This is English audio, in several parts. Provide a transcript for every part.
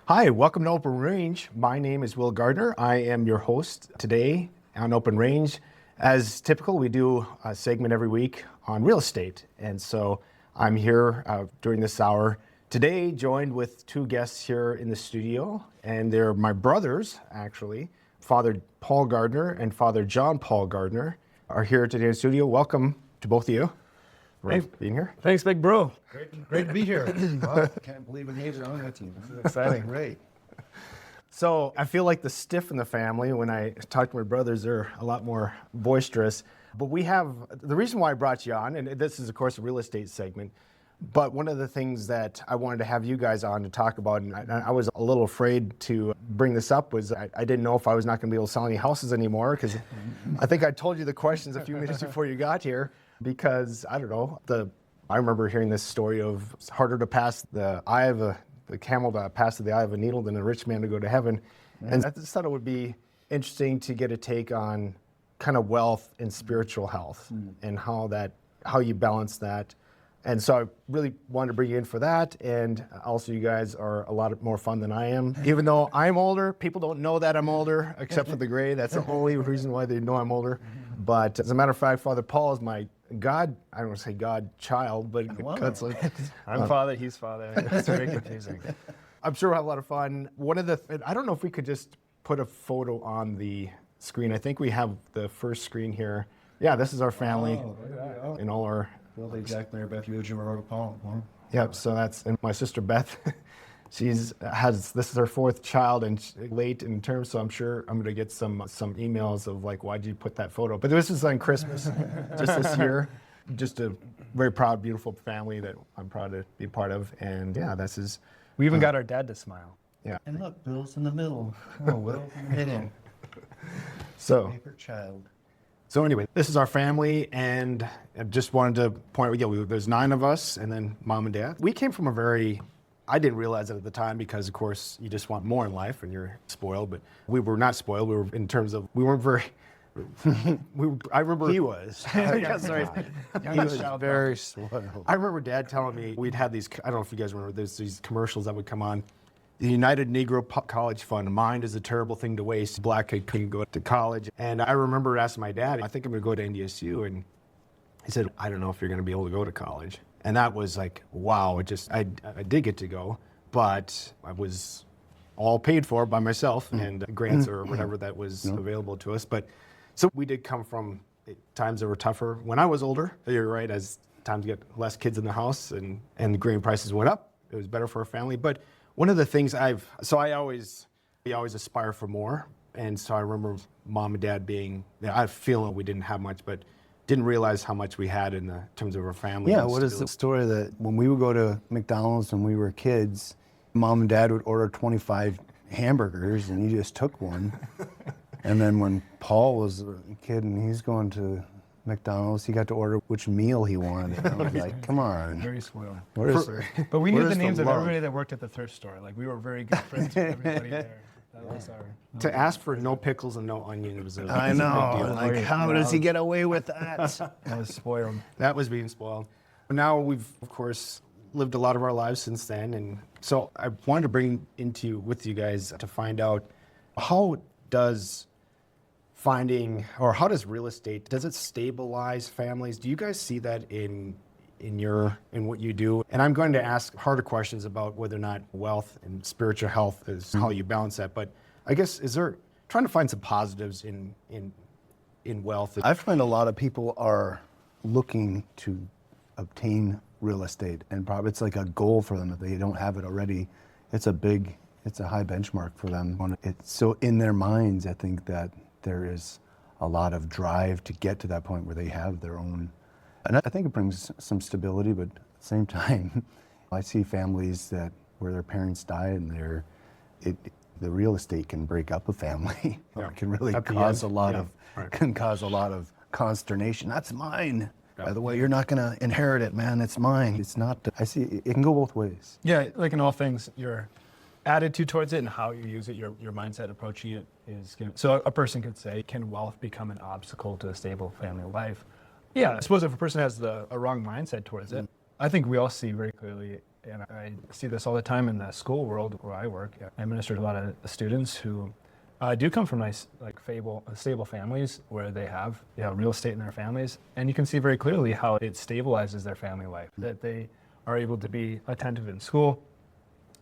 Hi, welcome to Open Range. My name is Will Gardner. I am your host today on Open Range. As typical, we do a segment every week on real estate. And so I'm here during this hour today, joined with two guests here in the studio. And they're my brothers, actually. Father Paul Gardner and Father John Paul Gardner are here today in the studio. Welcome to both of you. Hey, being here. Thanks, big bro. Great to be here. Well, can't believe it is on that team. This is exciting. Great. So I feel like the stiff in the family. When I talk to my brothers, they're a lot more boisterous. But we have, the reason why I brought you on, and this is of course a real estate segment, but one of the things that I wanted to have you guys on to talk about, and I was a little afraid to bring this up, was I didn't know if I was not going to be able to sell any houses anymore, because I think I told you the questions a few minutes before you got here, because I don't know, I remember hearing this story of it's harder to pass the camel to pass the eye of a needle than a rich man to go to heaven. And I just thought it would be interesting to get a take on kind of wealth and spiritual health and how you balance that. And so I really wanted to bring you in for that. And also you guys are a lot more fun than I am. Even though I'm older, people don't know that I'm older, except for the gray. That's the only reason why they know I'm older. But as a matter of fact, Father Paul is my I don't want to say God child, but it's like, I'm father, he's father. It's very confusing. I'm sure we'll have a lot of fun. I don't know if we could just put a photo on the screen. I think we have the first screen here. Yeah, this is our family in all our. Well, exactly. Mary Beth, Eugene, Robert Paul. Yep. So and my sister Beth. This is her fourth child and late in term, so I'm sure I'm going to get some emails of like, why'd you put that photo? But this is on Christmas, just this year. Just a very proud, beautiful family that I'm proud to be part of. And yeah, this is. We even got our dad to smile. Yeah. And look, Bill's in the middle. Oh, Will, hidden. So. Favorite child. So anyway, this is our family, and I just wanted to point out, there's 9 of us, and then mom and dad. We came from I didn't realize it at the time because, of course, you just want more in life and you're spoiled. But we were not spoiled. We were in terms of, we weren't very, I remember. He was. Yeah, sorry. He was very spoiled. I remember Dad telling me we'd had these, I don't know if you guys remember, there's these commercials that would come on. The United Negro College Fund, mind is a terrible thing to waste. Black kid couldn't go to college. And I remember asking my dad, I think I'm going to go to NDSU. And he said, I don't know if you're going to be able to go to college. And that was like, wow, I did get to go, but I was all paid for by myself and grants or whatever that was available to us. But so we did come from times that were tougher. When I was older, you're right, as times get less kids in the house and the grain prices went up, it was better for our family. But one of the things we always aspire for more. And so I remember mom and dad I feel we didn't have much, but didn't realize how much we had in terms of our family. Yeah, what is the story that when we would go to McDonald's when we were kids, mom and dad would order 25 hamburgers and you just took one. And then when Paul was a kid and he's going to McDonald's, he got to order which meal he wanted. And I was like, come on. Very spoiled. But we knew the names of everybody that worked at the thrift store. Like, we were very good friends with everybody there. That was to ask for no pickles and no onion was I know. Like, how does he get away with that? I was spoiled. That was being spoiled. Now we've, of course, lived a lot of our lives since then. And so I wanted to bring with you guys to find out how does real estate, does it stabilize families? Do you guys see that in what you do? And I'm going to ask harder questions about whether or not wealth and spiritual health is how you balance that. But I guess trying to find some positives in wealth. I find a lot of people are looking to obtain real estate, and probably it's like a goal for them if they don't have it already. It's a high benchmark for them. So in their minds, I think that there is a lot of drive to get to that point where they have their own. And I think it brings some stability, but at the same time, I see families where their parents die and the real estate can break up a family. Or it can really cause a lot of consternation. That's mine. By the way, you're not going to inherit it, man. It's mine. It's not. I see it can go both ways. Yeah, like in all things, your attitude towards it and how you use it, your mindset approaching it is good. So a person could say, can wealth become an obstacle to a stable family life? Yeah, I suppose if a person has a wrong mindset towards it, I think we all see very clearly and I see this all the time in the school world where I work. I administer to a lot of students who do come from nice, like stable families where they have real estate in their families, and you can see very clearly how it stabilizes their family life. That they are able to be attentive in school,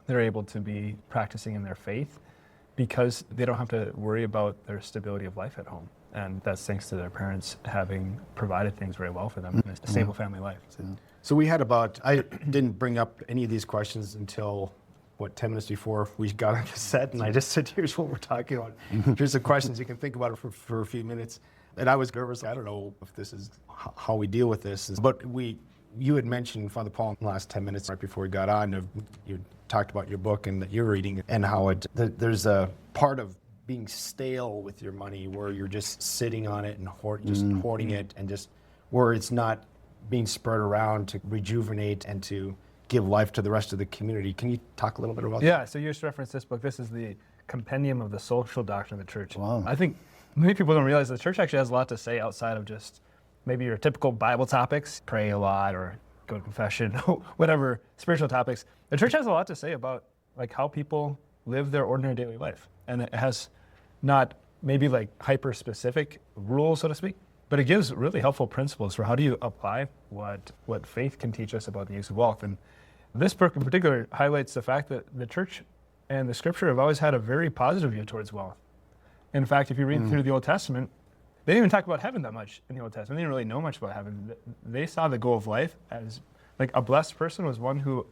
they're able to be practicing in their faith because they don't have to worry about their stability of life at home. And that's thanks to their parents having provided things very well for them in a stable family life. So I didn't bring up any of these questions until, 10 minutes before we got on the set, and I just said, here's what we're talking about. Here's the questions, you can think about it for a few minutes. And I was nervous, I don't know if this is how we deal with this. But you had mentioned, Father Paul, in the last 10 minutes right before we got on, you talked about your book and that you're reading, and how there's a part of being stale with your money where you're just sitting on it and hoarding it, and just where it's not being spread around to rejuvenate and to give life to the rest of the community. Can you talk a little bit about that? Yeah, so you just referenced this book. This is the Compendium of the Social Doctrine of the Church. Wow. I think many people don't realize the church actually has a lot to say outside of just maybe your typical Bible topics, pray a lot or go to confession, whatever spiritual topics. The church has a lot to say about like how people live their ordinary daily life. And it has not maybe like hyper-specific rules, so to speak, but it gives really helpful principles for how do you apply what faith can teach us about the use of wealth. And this book in particular highlights the fact that the church and the scripture have always had a very positive view towards wealth. In fact, if you read through the Old Testament, they didn't even talk about heaven that much in the Old Testament. They didn't really know much about heaven. They saw the goal of life as like a blessed person was one who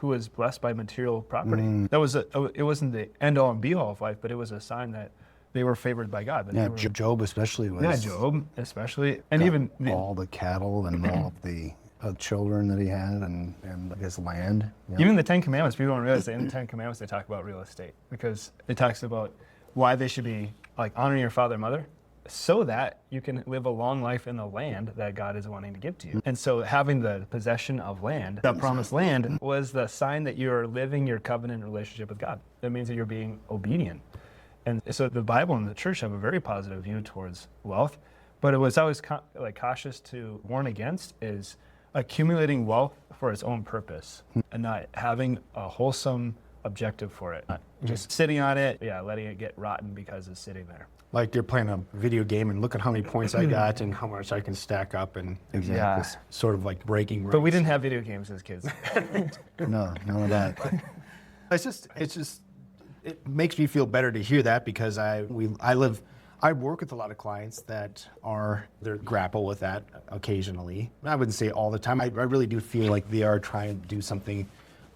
was blessed by material property. That was it wasn't the end all and be all of life, but it was a sign that they were favored by God. Job especially was. Yeah, Job especially, and even all the cattle and all of the children that he had, and his land. Yeah. Even the Ten Commandments. People don't realize that in the Ten Commandments they talk about real estate because it talks about why they should be like honoring your father and mother, so that you can live a long life in the land that God is wanting to give to you. And so having the possession of land, that promised land, was the sign that you're living your covenant relationship with God. That means that you're being obedient. And so the Bible and the church have a very positive view towards wealth, but it was always cautious to warn against is accumulating wealth for its own purpose and not having a wholesome objective for it. Not just sitting on it, letting it get rotten because it's sitting there. Like you're playing a video game and look at how many points I got and how much I can stack up, and this sort of like breaking ranks. But we didn't have video games as kids. No, none of that. It makes me feel better to hear that, because I work with a lot of clients that they grapple with that occasionally. I wouldn't say all the time. I really do feel like they are trying to do something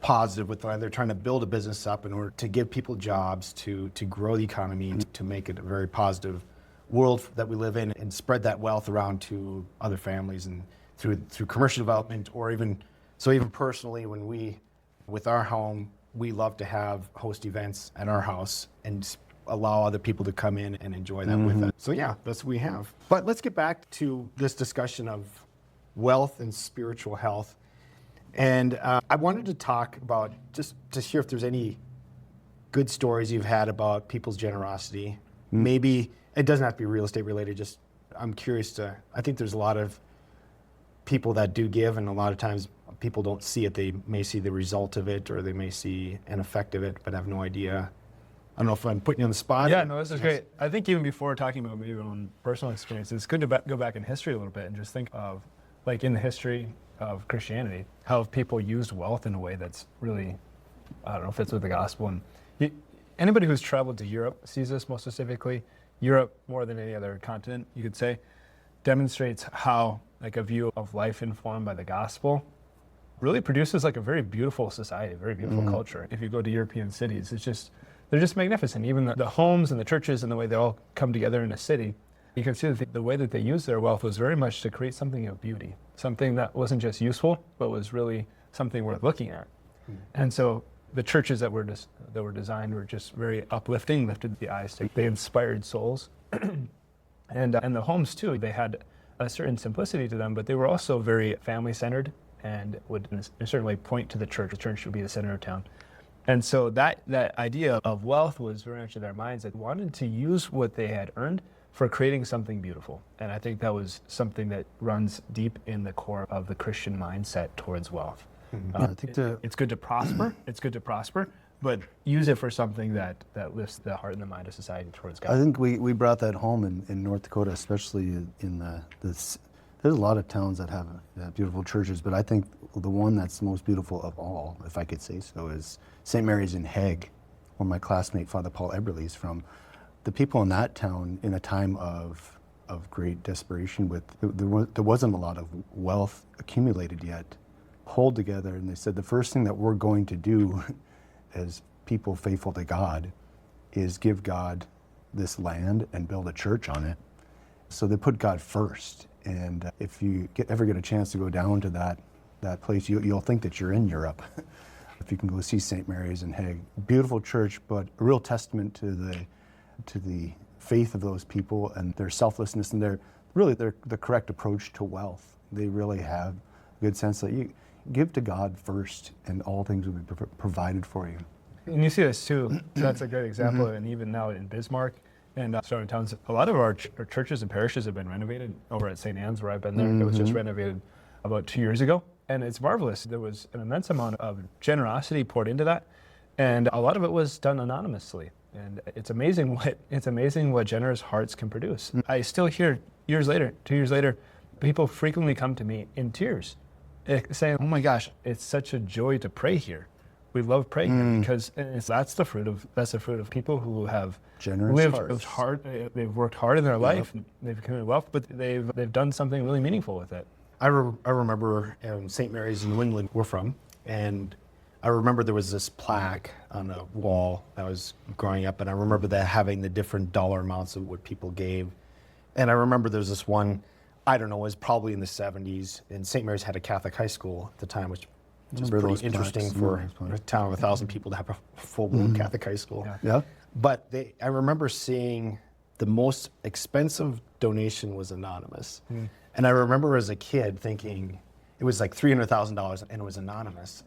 positive with land. They're trying to build a business up in order to give people jobs, to grow the economy, to make it a very positive world that we live in, and spread that wealth around to other families, and through commercial development, or even personally, with our home, we love to host events at our house and allow other people to come in and enjoy that with us. So that's what we have. But let's get back to this discussion of wealth and spiritual health. And I wanted to talk about, just to hear if there's any good stories you've had about people's generosity. Maybe it doesn't have to be real estate related. Just I'm curious I think there's a lot of people that do give, and a lot of times people don't see it. They may see the result of it, or they may see an effect of it, but have no idea. I don't know if I'm putting you on the spot. Yeah, no, this is great. I think even before talking about your own personal experience, it's good to go back in history a little bit and just think of, like in the history of Christianity, how people used wealth in a way that's really, fits with the gospel. And anybody who's traveled to Europe sees this most specifically. Europe, more than any other continent, you could say, demonstrates how like a view of life informed by the gospel really produces like a very beautiful society, a very beautiful culture. If you go to European cities, they're just magnificent. Even the homes and the churches and the way they all come together in a city, you can see that the way that they used their wealth was very much to create something of beauty, something that wasn't just useful, but was really something worth looking at. And so the churches that were designed were just very uplifting, lifted the eyes. They inspired souls. And the homes too, they had a certain simplicity to them, but they were also very family-centered and would in a certain way point to the church. The church would be the center of town. And so that idea of wealth was very much in their minds. They wanted to use what they had earned for creating something beautiful. And I think that was something that runs deep in the core of the Christian mindset towards wealth. I think It's good to prosper. It's good to prosper, but use it for something that lifts the heart and the mind of society towards God. I think we brought that home in North Dakota, especially in there's a lot of towns that have beautiful churches, but I think the one that's the most beautiful of all, if I could say so, is St. Mary's in Hague, where my classmate Father Paul Eberle is from. The people in that town, in a time of great desperation, there wasn't a lot of wealth accumulated yet, pulled together, and they said the first thing that we're going to do as people faithful to God is give God this land and build a church on it. So they put God first. And if you ever get a chance to go down to that place, you'll think that you're in Europe. If you can go see St. Mary's in Hague, beautiful church, but a real testament to the faith of those people and their selflessness and the correct approach to wealth. They really have a good sense that you give to God first, and all things will be provided for you. And you see this too. That's a great example. And even now in Bismarck and surrounding towns, a lot of our churches and parishes have been renovated. Over at St. Anne's, where I've been there, it was just renovated about 2 years ago. And it's marvelous. There was an immense amount of generosity poured into that. And a lot of it was done anonymously. And it's amazing what generous hearts can produce. I still hear 2 years later, people frequently come to me in tears saying, "Oh my gosh, it's such a joy to pray here. We love praying here," because that's the fruit of people who have Generous lived hearts. hard. They've worked hard in their life. They've accumulated wealth, but they've done something really meaningful with it. I remember St. Mary's in New England we're from, and I remember there was this plaque on a wall that was growing up, and I remember that having the different dollar amounts of what people gave. And I remember there was this one, I don't know, it was probably in the 70s, and St. Mary's had a Catholic high school at the time, which was Remember pretty those interesting plaques. for a town of 1,000 people to have a full-blown Catholic high school. Yeah. But I remember seeing the most expensive donation was anonymous. And I remember as a kid thinking, it was like $300,000 and it was anonymous.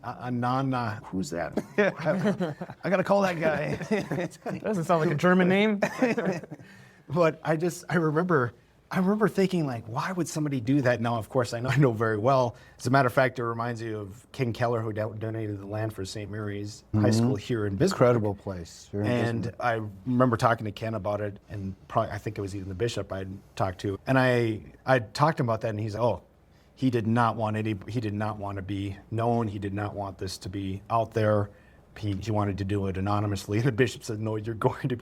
Who's that? I gotta call that guy. Doesn't sound like a German name. But I remember thinking, like, why would somebody do that? Now, of course, I know very well. As a matter of fact, it reminds you of King Keller, who donated the land for St. Mary's High School here in Bismarck. Incredible place. Here in And Bismarck. I remember talking to Ken about it, and probably, I think it was even the bishop I'd talked to. And I talked to him about that, and he's like, oh, he did not want to be known. He did not want this to be out there. He wanted to do it anonymously. The bishop said, "No, you're going to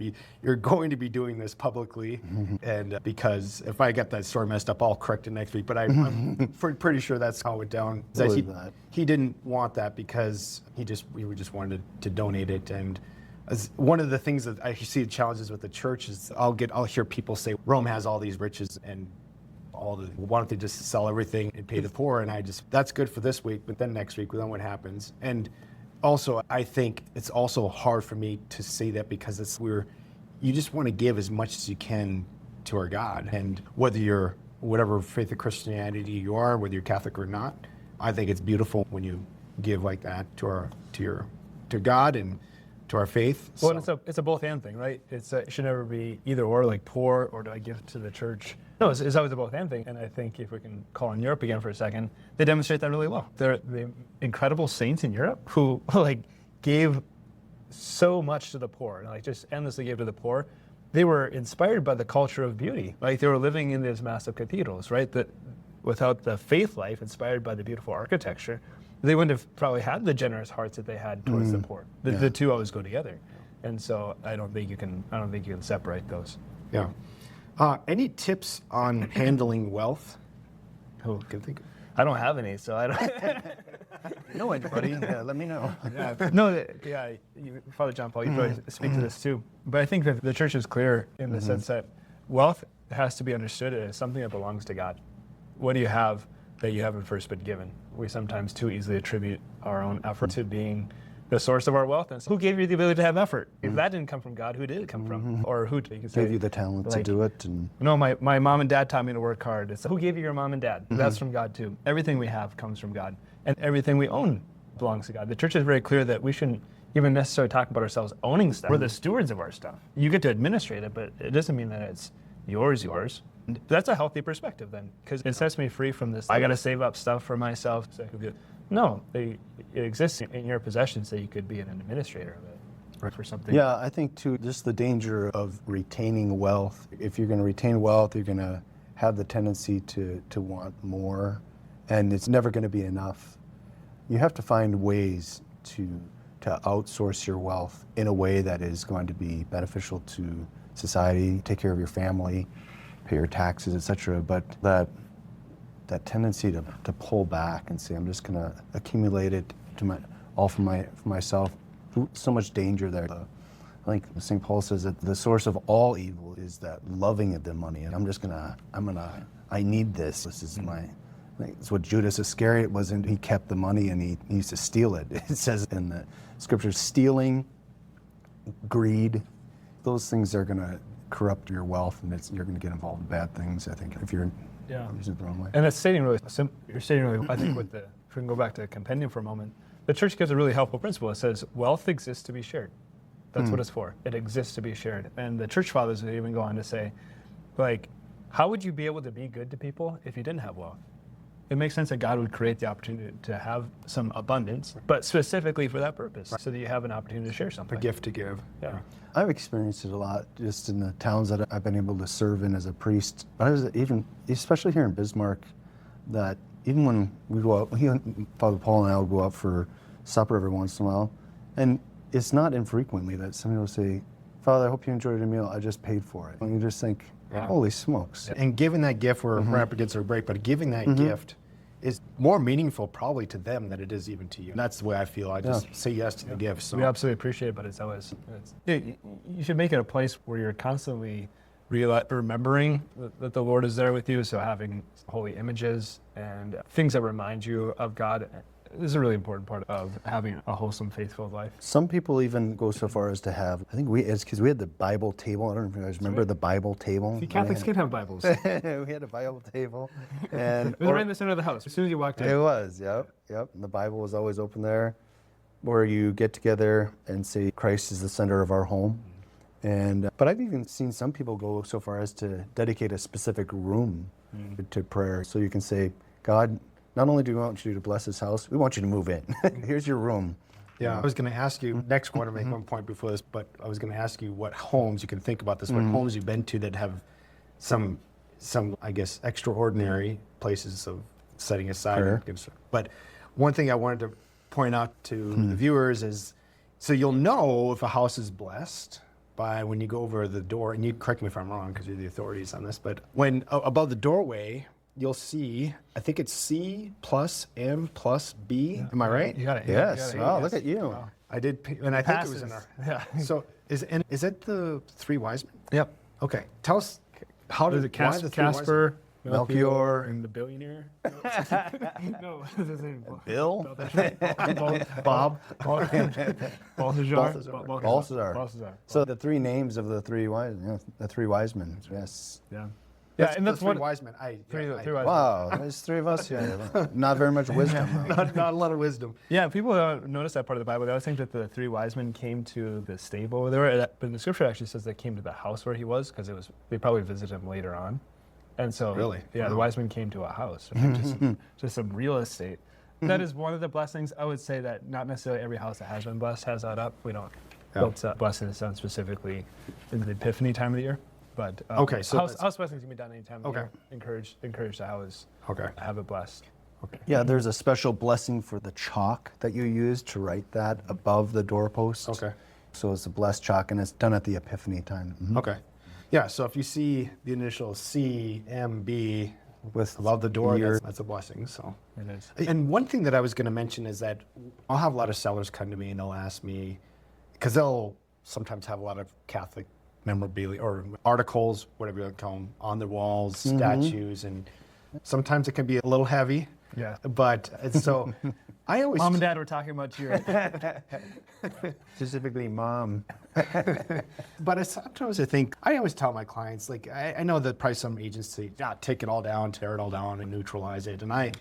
be doing this publicly." And because if I get that story messed up, I'll correct it next week. But I'm pretty sure that's how it went down. He didn't want that because we just wanted to donate it. And as one of the things that I see the challenges with the church is I'll hear people say Rome has all these riches and why don't they just sell everything and pay the poor? And that's good for this week, but then next week, then what happens? And also, I think it's also hard for me to say that because you just want to give as much as you can to our God. And whether you're whatever faith of Christianity you are, whether you're Catholic or not, I think it's beautiful when you give like that to God and to our faith. Well, it's a both and thing, right? It should never be either or, like poor or do I give to the church? No, it's always a both and thing. And I think if we can call on Europe again for a second, they demonstrate that really well. They're the incredible saints in Europe who like gave so much to the poor, like just endlessly gave to the poor. They were inspired by the culture of beauty. Like they were living in these massive cathedrals, right? That without the faith life inspired by the beautiful architecture, they wouldn't have probably had the generous hearts that they had towards the poor. The two always go together. And so I don't think you can separate those. Yeah. Any tips on handling wealth? Who can think? I don't have any, so I don't. know anybody? Yeah, let me know. Father John Paul, you probably speak to this too. But I think that the church is clear in the sense that wealth has to be understood as something that belongs to God. What do you have that you haven't first been given? We sometimes too easily attribute our own effort to being the source of our wealth. And so who gave you the ability to have effort? If that didn't come from God, who did it come from? Or who you could say, Gave you the talent to do it. And no, my mom and dad taught me to work hard. It's who gave you your mom and dad? That's from God too. Everything we have comes from God. And everything we own belongs to God. The church is very clear that we shouldn't even necessarily talk about ourselves owning stuff. We're the stewards of our stuff. You get to administrate it, but it doesn't mean that it's yours. That's a healthy perspective then, because it sets me free from this. I got to save up stuff for myself so I could No, it exists in your possession, so you could be an administrator of it, or for something. Yeah, I think too, just the danger of retaining wealth. If you're going to retain wealth, you're going to have the tendency to want more, and it's never going to be enough. You have to find ways to outsource your wealth in a way that is going to be beneficial to society, take care of your family, pay your taxes, etc. But that tendency to pull back and say, I'm just going to accumulate it all for myself. So much danger there. I think St. Paul says that the source of all evil is that loving of the money. And I need this. This is it's what Judas Iscariot wasn't. He kept the money and he used to steal it. It says in the scriptures, stealing, greed, those things are going to corrupt your wealth, and you're going to get involved in bad things, I think, if you're using it the wrong way. And it's stating really, you're stating really, I think if we can go back to the compendium for a moment, the church gives a really helpful principle. It says, wealth exists to be shared. That's what it's for. It exists to be shared. And the church fathers would even go on to say, like, how would you be able to be good to people if you didn't have wealth? It makes sense that God would create the opportunity to have some abundance, but specifically for that purpose, so that you have an opportunity to share something. A gift to give. Yeah. I've experienced it a lot just in the towns that I've been able to serve in as a priest. But especially here in Bismarck, that even when we go out, Father Paul and I would go out for supper every once in a while, and it's not infrequently that somebody will say, Father, I hope you enjoyed your meal. I just paid for it. And you just think, holy smokes. And giving that gift, we're up against our break, but giving that gift is more meaningful probably to them than it is even to you. And that's the way I feel. I just say yes to the gift. So We absolutely appreciate it, but you should make it a place where you're constantly remembering that the Lord is there with you. So having holy images and things that remind you of God is a really important part of having a wholesome, faith-filled life. Some people even go so far as to have, I think because we had the Bible table. I don't know if you guys remember the Bible table. See, Catholics can have Bibles. We had a Bible table. And It was right in the center of the house. As soon as you walked in. It was, yep. And the Bible was always open there, where you get together and say Christ is the center of our home. But I've even seen some people go so far as to dedicate a specific room to prayer. So you can say, God, not only do we want you to bless this house, we want you to move in. Here's your room. Yeah, I was going to ask you next quarter, make one point before this, but I was going to ask you what homes, you can think about this, what homes you've been to that have some, I guess, extraordinary places of setting aside. Sure. But one thing I wanted to point out to the viewers is, so you'll know if a house is blessed by when you go over the door, and you correct me if I'm wrong because you're the authorities on this, but when above the doorway, you'll see, I think it's C plus M plus B. Am I right? You got it. Yes. Wow, look at you. Wow. I did, and I think it was in Passes. our. Yeah. So is it the three wise men? Yep. Okay, tell us how Is did it why the three wise Casper, Melchior, and the billionaire? No, what's his name? Bill, Bob, Balthazar. Balthazar. So the three names of the three wise men. Yes. Yeah. Yeah, Yeah, and that's the three what. wise men. Three wise. Wow, there's three of us here. Not very much wisdom. Not a lot of wisdom. Yeah, people don't notice that part of the Bible. They always think that the three wise men came to the stable where they were, but the scripture actually says they came to the house where he was, because they probably visited him later on. And so, Really? yeah, the wise men came to a house, right? just some real estate. That is one of the blessings. I would say that not necessarily every house that has been blessed has that up. We don't build blessings done specifically in the Epiphany time of the year. But Okay, so house blessings can be done any time of the year. Encourage the house. Okay. Have it blessed. Okay. Yeah, there's a special blessing for the chalk that you use to write that above the doorpost. Okay. So it's a blessed chalk, and it's done at the Epiphany time. Okay. Yeah, so if you see the initial CMB With above the door, your- that's a blessing. So. It is. And one thing that I was going to mention is that I'll have a lot of sellers come to me and they'll ask me, because they'll sometimes have a lot of Catholic memorabilia or articles, whatever you call them, on the walls, statues, and sometimes it can be a little heavy. Yeah. But it's so I always Mom and Dad were talking about you. Specifically, Mom. But sometimes I always tell my clients, like, I know that probably some agents say, take it all down, tear it all down, and neutralize it. And I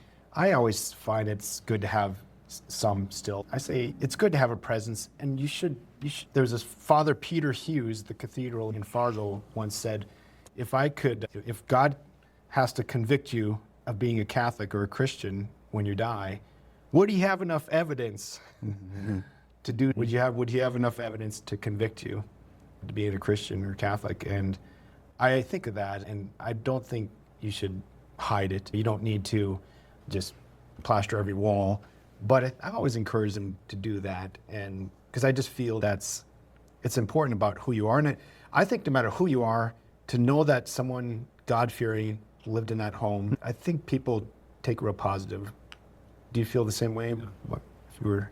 always find it's good to have some still. I say it's good to have a presence, and you should. There's this Father Peter Hughes, the cathedral in Fargo, once said, if God has to convict you of being a Catholic or a Christian when you die, would he have enough evidence to do? Would you have enough evidence to convict you to being a Christian or Catholic? And I think of that, and I don't think you should hide it. You don't need to just plaster every wall. But I always encourage them to do that, and because I just feel it's important about who you are. And I think no matter who you are, to know that someone God-fearing lived in that home, I think people take real positive. Do you feel the same way? What, if you were?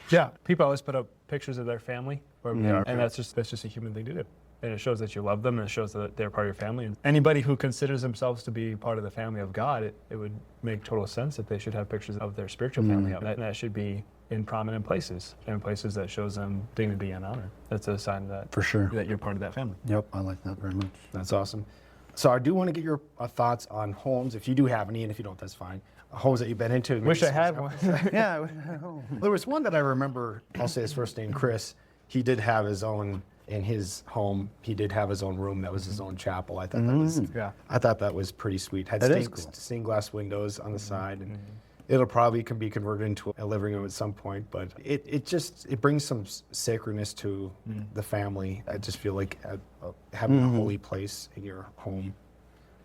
Yeah, people always put up pictures of their family where we are, and that's just a human thing to do. And it shows that you love them, and it shows that they're part of your family. And anybody who considers themselves to be part of the family of God, it would make total sense that they should have pictures of their spiritual family up. And that should be in prominent places, and places that shows them dignity and honor. That's a sign that For sure. that you're part of that family. Yep, I like that very much. That's awesome. So I do want to get your thoughts on homes, if you do have any, and if you don't, that's fine. Homes that you've been into. Wish I had one. Yeah. There was one that I remember, I'll say his first name, Chris. He did have his own, in his home, he did have his own room that was his own chapel. I thought that was, I thought that was pretty sweet. Had That is stained glass windows on the side, and it'll probably can be converted into a living room at some point. But it brings some sacredness to the family. I just feel like having a holy place in your home.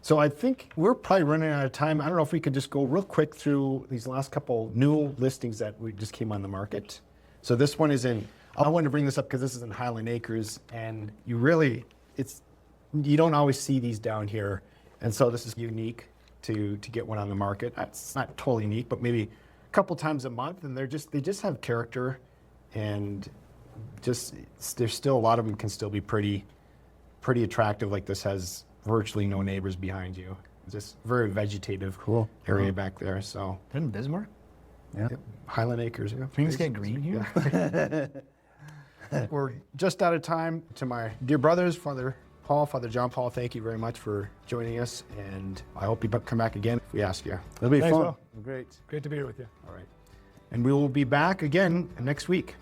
So I think we're probably running out of time. I don't know if we could just go real quick through these last couple new listings that we just came on the market. So this one is in, I wanted to bring this up because this is in Highland Acres, and you don't always see these down here. And so this is unique to get one on the market. It's not totally unique, but maybe a couple times a month, and they just have character, and there's still a lot of them can still be pretty attractive. Like this has virtually no neighbors behind you. Just very vegetative area back there. So In Bismarck? Yeah. Highland Acres. Yeah. Things get green here? We're just out of time. To my dear brothers, Father Paul, Father John Paul, thank you very much for joining us, and I hope you come back again if we ask you. It'll be Thanks, fun. Will. Great. Great to be here with you. All right. And we will be back again next week.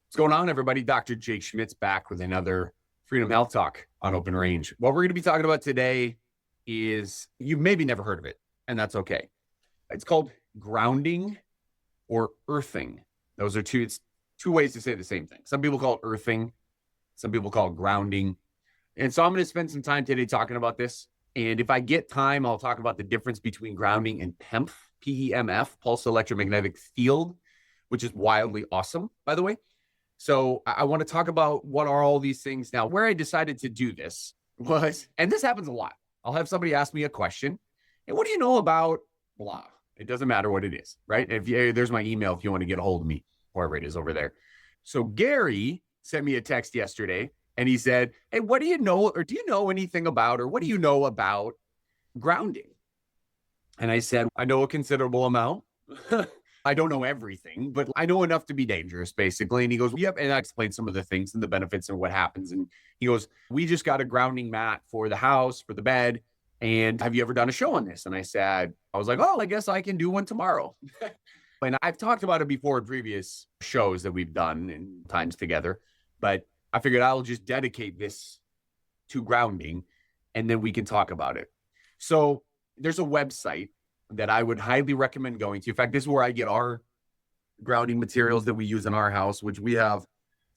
What's going on, everybody? Dr. Jake Schmidt's back with another Freedom Health Talk on Open Range. What we're going to be talking about today is, you've maybe never heard of it, and that's okay. It's called grounding or earthing. Those are two ways to say the same thing. Some people call it earthing. Some people call it grounding. And so I'm going to spend some time today talking about this. And if I get time, I'll talk about the difference between grounding and PEMF, P-E-M-F, pulse electromagnetic field, which is wildly awesome, by the way. So I want to talk about what are all these things. Now, where I decided to do this was, and this happens a lot. I'll have somebody ask me a question, and what do you know about blah? It doesn't matter what it is, right? There's my email if you want to get a hold of me, wherever it is over there. So Gary sent me a text yesterday, and he said, hey, what do you know, or do you know anything about, or what do you know about grounding? And I said, I know a considerable amount. I don't know everything, but I know enough to be dangerous, basically. And he goes, yep. And I explained some of the things and the benefits and what happens. And he goes, we just got a grounding mat for the house, for the bed. And have you ever done a show on this? And I was like, oh, I guess I can do one tomorrow. And I've talked about it before in previous shows that we've done and times together, but I figured I'll just dedicate this to grounding, and then we can talk about it. So there's a website that I would highly recommend going to. In fact, this is where I get our grounding materials that we use in our house, which we have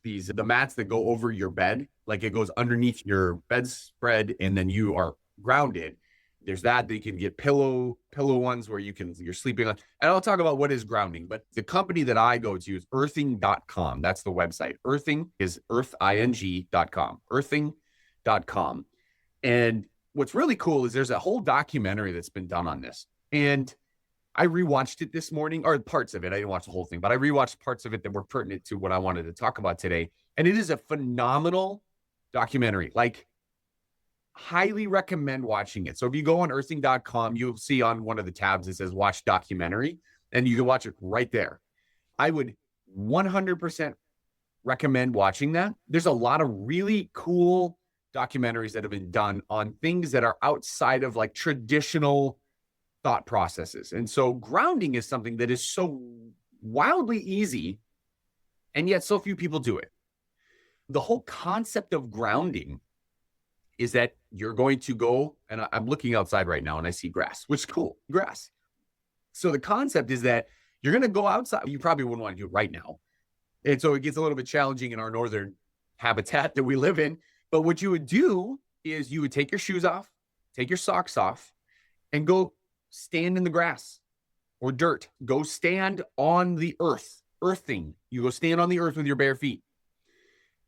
the mats that go over your bed, like it goes underneath your bedspread, and then you are grounded. There's that. You can get pillow ones where you're sleeping on. And I'll talk about what is grounding, but the company that I go to is earthing.com. That's the website. Earthing is earthing.com. Earthing.com. And what's really cool is there's a whole documentary that's been done on this. And I rewatched it this morning, or parts of it. I didn't watch the whole thing, but I rewatched parts of it that were pertinent to what I wanted to talk about today. And it is a phenomenal documentary. Like, highly recommend watching it. So if you go on earthing.com, you'll see on one of the tabs, it says watch documentary, and you can watch it right there. I would 100% recommend watching that. There's a lot of really cool documentaries that have been done on things that are outside of like traditional thought processes. And so grounding is something that is so wildly easy, and yet so few people do it. The whole concept of grounding is that you're going to go, and I'm looking outside right now and I see grass, which is cool, grass. So the concept is that you're going to go outside. You probably wouldn't want to do it right now. And so it gets a little bit challenging in our northern habitat that we live in. But what you would do is you would take your shoes off, take your socks off, and go stand in the grass or dirt. Go stand on the earthing. You go stand on the earth with your bare feet.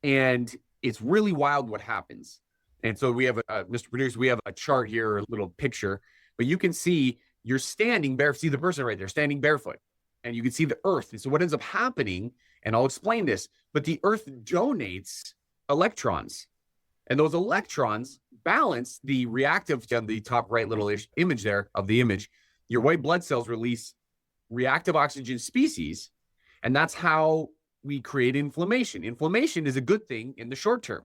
And it's really wild what happens. And so we have, Mr. Producer, we have a chart here, a little picture, but you can see you're standing barefoot. See the person right there standing barefoot, and you can see the earth. And so what ends up happening, and I'll explain this, but the earth donates electrons, and those electrons balance the reactive on the top right little image there of the image. Your white blood cells release reactive oxygen species, and that's how we create inflammation. Inflammation is a good thing in the short term.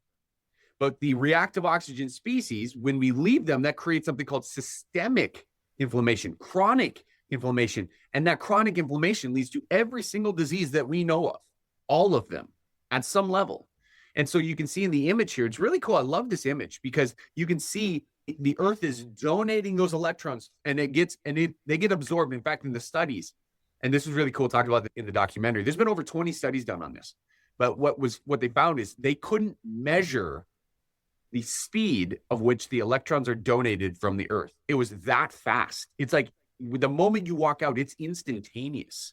But the reactive oxygen species, when we leave them, that creates something called systemic inflammation, chronic inflammation. And that chronic inflammation leads to every single disease that we know of, all of them at some level. And so you can see in the image here, it's really cool. I love this image because you can see the earth is donating those electrons, and they get absorbed. In fact, in the studies, and this is really cool talking about in the documentary, there's been over 20 studies done on this. But what they found is they couldn't measure the speed of which the electrons are donated from the earth. It was that fast. It's like the moment you walk out, it's instantaneous.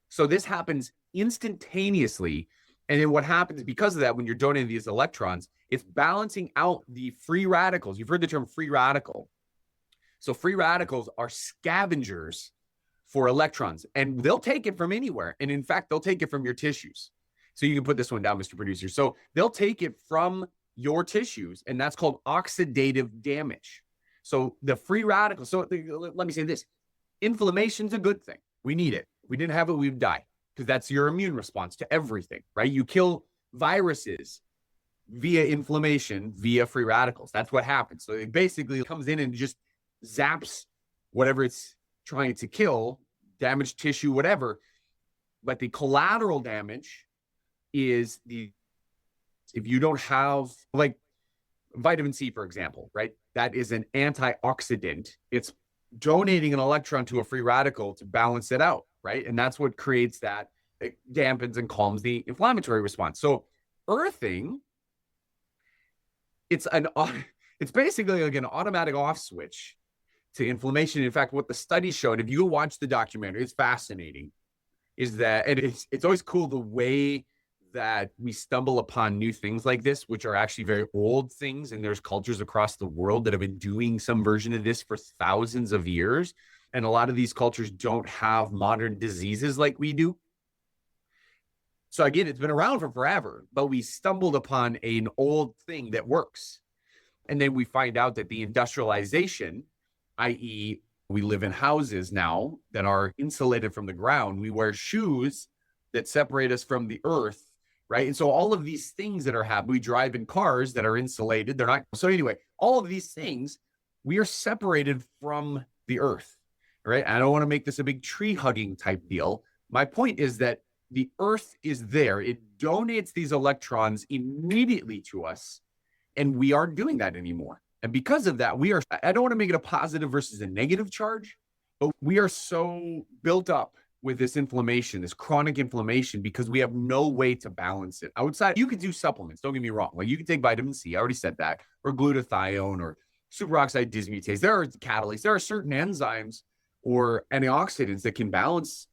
So this happens instantaneously. And then what happens because of that, when you're donating these electrons, it's balancing out the free radicals. You've heard the term free radical. So free radicals are scavengers for electrons, and they'll take it from anywhere. And in fact, they'll take it from your tissues. So you can put this one down, Mr. Producer. So they'll take it from your tissues, and that's called oxidative damage. So the free radicals, so let me say this, inflammation's a good thing. We need it. If we didn't have it, we'd die, because that's your immune response to everything, right? You kill viruses via inflammation, via free radicals. That's what happens. So it basically comes in and just zaps whatever it's trying to kill, damaged tissue, whatever. But the collateral damage is if you don't have, like vitamin C, for example, right? That is an antioxidant. It's donating an electron to a free radical to balance it out, right? And that's what creates that. It dampens and calms the inflammatory response. So earthing, it's basically like an automatic off switch to inflammation. In fact, what the study showed, if you watch the documentary, it's fascinating, is that, and it's always cool the way that we stumble upon new things like this, which are actually very old things. And there's cultures across the world that have been doing some version of this for thousands of years. And a lot of these cultures don't have modern diseases like we do. So again, it's been around for forever, but we stumbled upon an old thing that works. And then we find out that the industrialization, i.e., we live in houses now that are insulated from the ground. We wear shoes that separate us from the earth, right? And so all of these things that are happening, we drive in cars that are insulated. They're not. So anyway, all of these things, we are separated from the earth, right? I don't want to make this a big tree hugging type deal. My point is that the earth is there. It donates these electrons immediately to us, and we aren't doing that anymore. And because of that, I don't want to make it a positive versus a negative charge, but we are so built up with this inflammation, this chronic inflammation, because we have no way to balance it. Outside, you could do supplements, don't get me wrong. Like you can take vitamin C, I already said that, or glutathione, or superoxide dismutase. There are catalase. There are certain enzymes or antioxidants that can balance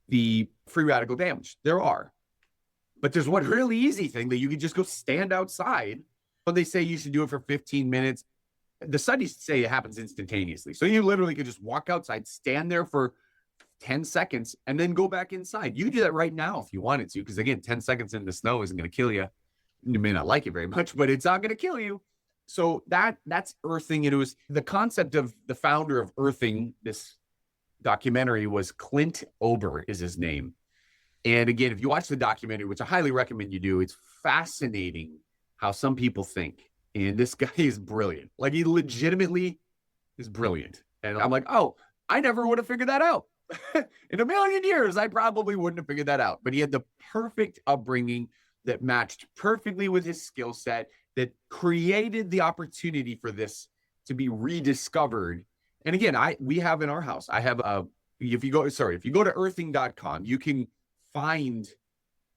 the free radical damage. There are. But there's one really easy thing that you can just go stand outside. But they say you should do it for 15 minutes. The studies say it happens instantaneously. So you literally could just walk outside, stand there for 10 seconds, and then go back inside. You can do that right now if you wanted to, because again, 10 seconds in the snow isn't going to kill you. You may not like it very much, but it's not going to kill you. So that's earthing. And it was the concept of the founder of earthing, this documentary, was Clint Ober is his name. And again, if you watch the documentary, which I highly recommend you do, it's fascinating how some people think. And this guy is brilliant. Like he legitimately is brilliant. And I'm like, oh, I never would have figured that out. In a million years, I probably wouldn't have figured that out. But he had the perfect upbringing that matched perfectly with his skill set, that created the opportunity for this to be rediscovered. And again, we have in our house, I have if you go to earthing.com, you can find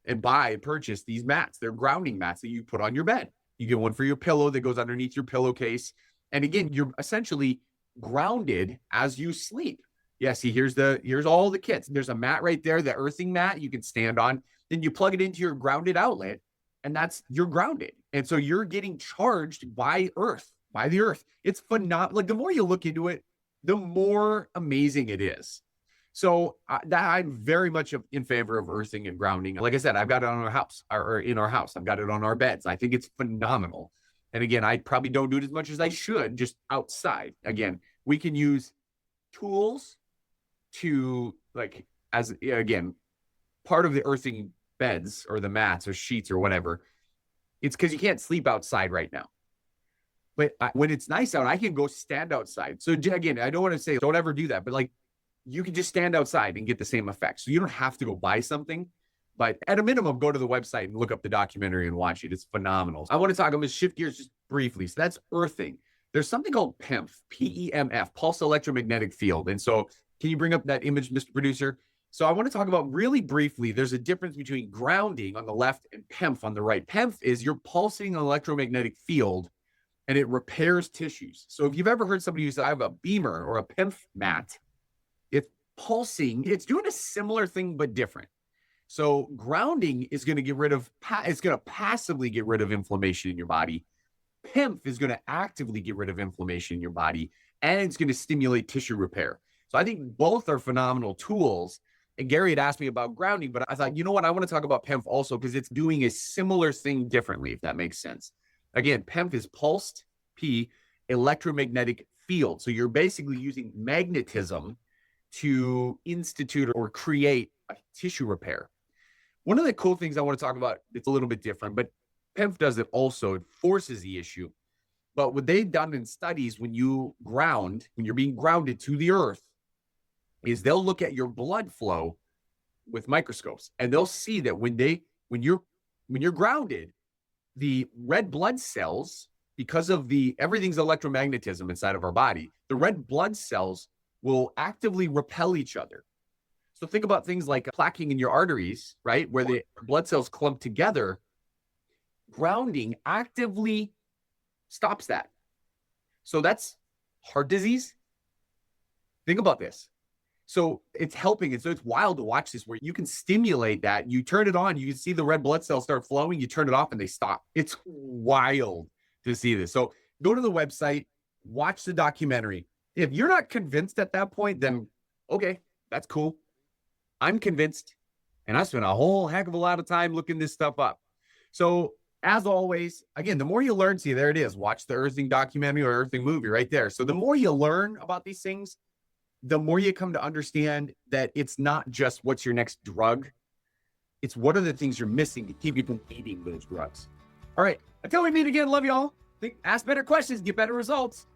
and purchase these mats. They're grounding mats that you put on your bed. You get one for your pillow that goes underneath your pillowcase. And again, you're essentially grounded as you sleep. Yeah, see, here's all the kits. There's a mat right there, the earthing mat you can stand on. Then you plug it into your grounded outlet, and you're grounded. And so you're getting charged by the earth. It's phenomenal. Like, the more you look into it, the more amazing it is. So I'm very much in favor of earthing and grounding. Like I said, I've got it on our house, or in our house. I've got it on our beds. I think it's phenomenal. And again, I probably don't do it as much as I should, just outside. Again, we can use tools to, like, part of the earthing beds or the mats or sheets or whatever. It's because you can't sleep outside right now. But when it's nice out, I can go stand outside. So again, I don't want to say don't ever do that, but like, you can just stand outside and get the same effect. So you don't have to go buy something, but at a minimum, go to the website and look up the documentary and watch it. It's phenomenal. I want to I'm going to shift gears just briefly. So that's earthing. There's something called PEMF, P-E-M-F, pulse electromagnetic field. And so can you bring up that image, Mr. Producer? So I want to talk about really briefly, there's a difference between grounding on the left and PEMF on the right. PEMF is you're pulsing an electromagnetic field and it repairs tissues. So if you've ever heard somebody who said, I have a beamer or a PEMF mat, it's pulsing, it's doing a similar thing, but different. So grounding is going to it's going to passively get rid of inflammation in your body. PEMF is going to actively get rid of inflammation in your body, and it's going to stimulate tissue repair. So I think both are phenomenal tools. And Gary had asked me about grounding, but I thought, you know what? I want to talk about PEMF also because it's doing a similar thing differently, if that makes sense. Again, PEMF is pulsed, electromagnetic field. So you're basically using magnetism to institute or create a tissue repair. One of the cool things I want to talk about, it's a little bit different, but PEMF does it also. It forces the issue. But what they've done in studies when you're being grounded to the earth, is they'll look at your blood flow with microscopes, and they'll see that when you're grounded, the red blood cells, because of everything's electromagnetism inside of our body, the red blood cells will actively repel each other. So think about things like plaquing in your arteries, right? Where the blood cells clump together. Grounding actively stops that. So that's heart disease. Think about this. So it's helping. And so it's wild to watch this, where you can stimulate that. You turn it on, you can see the red blood cells start flowing. You turn it off and they stop. It's wild to see this. So go to the website, watch the documentary. If you're not convinced at that point, then okay, that's cool. I'm convinced, and I spent a whole heck of a lot of time looking this stuff up. So as always, again, the more you learn, see, there it is. Watch the earthing documentary or earthing movie right there. So the more you learn about these things, the more you come to understand that it's not just what's your next drug. It's what are the things you're missing to keep you from eating those drugs. All right. Until we meet again, love y'all. Ask better questions, get better results.